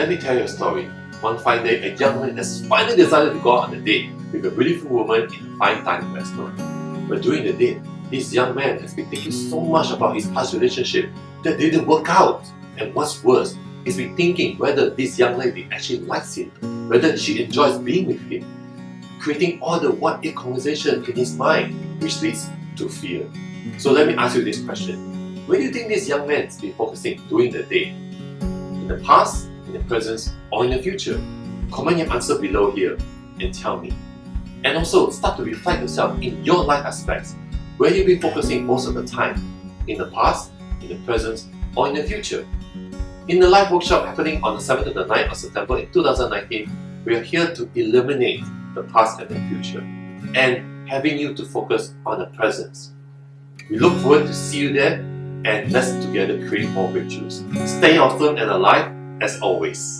Let me tell you a story. One fine day, a young man has finally decided to go out on a date with a beautiful woman in a fine dining restaurant. But during the date, this young man has been thinking so much about his past relationship that didn't work out. And what's worse, he's been thinking whether this young lady actually likes him, whether she enjoys being with him, creating all the what-if conversation in his mind, which leads to fear. So let me ask you this question. Where do you think this young man's been focusing during the date? In the past, in the present, or in the future? Comment your answer below here and tell me. And also start to reflect yourself in your life aspects. Where you'll be focusing most of the time? In the past, in the present, or in the future? In the live workshop happening on the 7th to the 9th of September in 2019, we are here to eliminate the past and the future and having you to focus on the present. We look forward to see you there, and let's together create more breakthroughs. Stay awesome and alive as always.